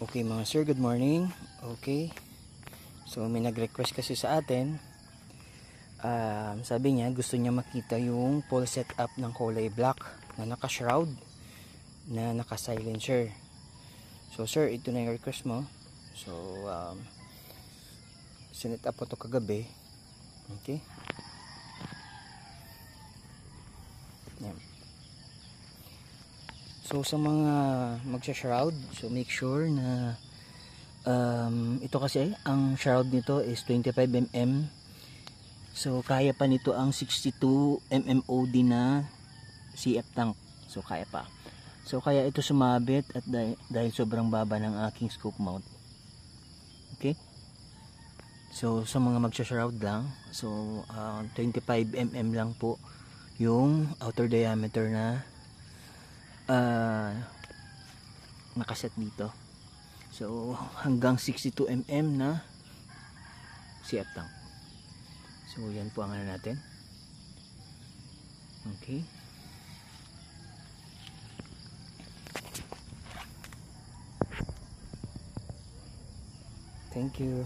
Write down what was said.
Okay mga sir, good morning. Okay. So may nag-request kasi sa atin. Sabi niya gusto niya makita yung full setup ng kulay black na naka-shroud na naka-silencer. So sir, ito na yung request mo. So sinet up ko to kagabi. Okay. Yan. So sa mga magsha-shroud, so make sure na ito kasi ang shroud nito is 25mm. So kaya pa nito ang 62mm OD na CF tank. So kaya pa. So kaya ito sumabit at dahil sobrang baba ng aking scope mount. Okay? So sa mga magsha-shroud lang, so 25mm lang po yung outer diameter na nakaset dito. So hanggang 62mm na CF tank. So yan po ang ano natin. Okay. Thank you.